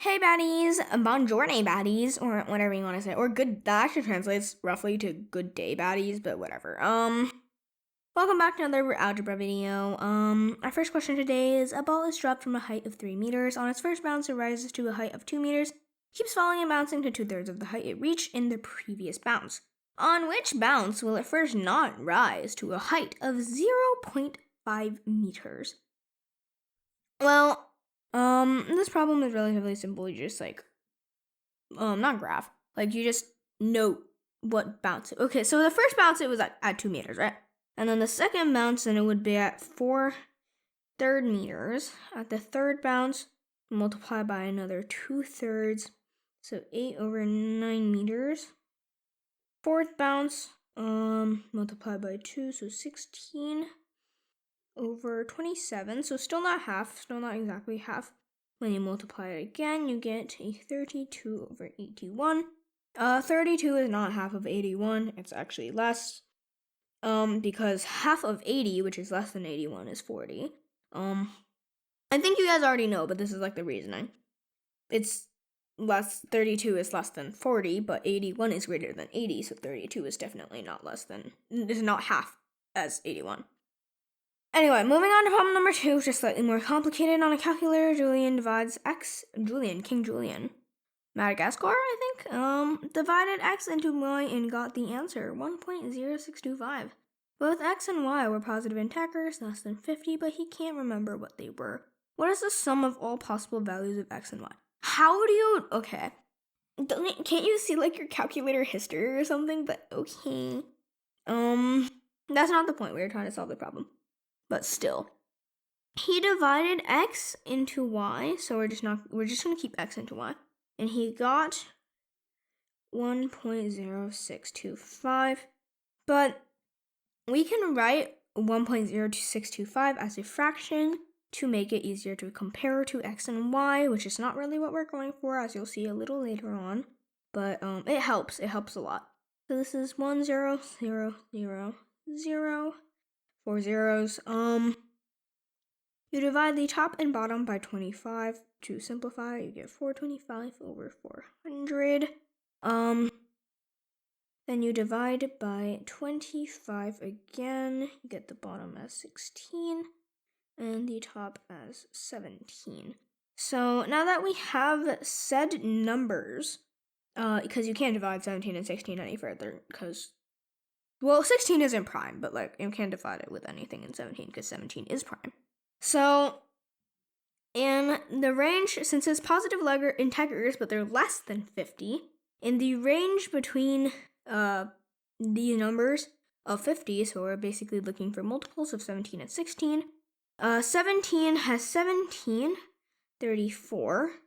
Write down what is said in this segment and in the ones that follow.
Hey baddies, buongiorno baddies, or whatever you want to say, or good, that actually translates roughly to good day baddies, but whatever. Welcome back to another algebra video. Our first question today is, a ball is dropped from a height of 3 meters. On its first bounce, it rises to a height of 2 meters, keeps falling and bouncing to 2/3 of the height it reached in the previous bounce. On which bounce will it first not rise to a height of 0.5 meters? Well, this problem is relatively simple. You just not graph. You just note what bounce. Okay, so the first bounce it was at 2 meters, right? And then the second bounce, then it would be at 4/3 meters. At the third bounce, multiply by another 2/3, so 8/9 meters. Fourth bounce, multiply by 2, so 16/27, so still not half, still not exactly half. When you multiply it again, you get a 32/81. 32 is not half of 81, it's actually less. Because half of 80, which is less than 81, is 40. I think you guys already know, but this is the reasoning. It's 32 is less than 40, but 81 is greater than 80, so 32 is definitely is not half as 81. Anyway, moving on to problem number 2, which is slightly more complicated. On a calculator, King Julian, Madagascar, I think, divided x into y and got the answer, 1.0625. Both x and y were positive integers, less than 50, but he can't remember what they were. What is the sum of all possible values of x and y? How do you, okay. Can't you see your calculator history or something? But okay. That's not the point. We were trying to solve the problem. But still, he divided x into y, so we're just gonna keep x into y, and he got 1.0625. But we can write 1.0625 as a fraction to make it easier to compare to x and y, which is not really what we're going for, as you'll see a little later on. But it helps a lot. So this is 1, 0, 0, 0, 0. 4 zeros. You divide the top and bottom by 25 to simplify. You get 425/400. Then you divide by 25 again. You get the bottom as 16 and the top as 17. So now that we have said numbers, because you can't divide 17 and 16 any further, because 16 isn't prime, but you can't divide it with anything in 17 because 17 is prime. So, in the range, since it's positive integers, but they're less than 50, in the range between the numbers of 50, so we're basically looking for multiples of 17 and 16. 17 has 17, 34,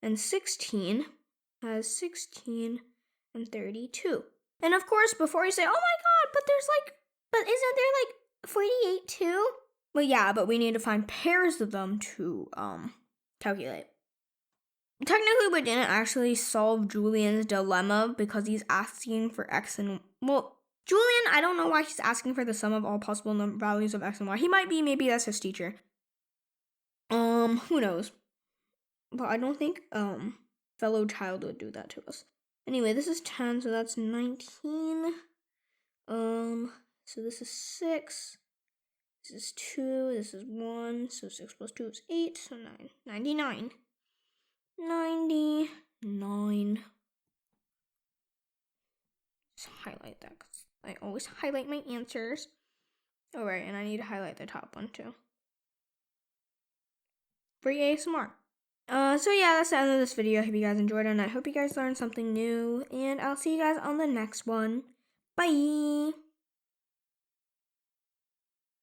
and 16 has 16 and 32. And of course, before you say, oh my god, but isn't there 48 too? Well, yeah, but we need to find pairs of them to calculate. Technically, we didn't actually solve Julian's dilemma because he's asking for x and, Julian, I don't know why he's asking for the sum of all possible values of x and y. Maybe that's his teacher. Who knows? But I don't think fellow child would do that to us. Anyway, this is 10, so that's 19. So this is 6. This is 2. This is 1. So 6 plus 2 is 8. So 9. 99. 99. Just highlight that because I always highlight my answers. Alright, and I need to highlight the top one too. For ASMR. So yeah, that's the end of this video. I hope you guys enjoyed it, and I hope you guys learned something new, and I'll see you guys on the next one. Bye!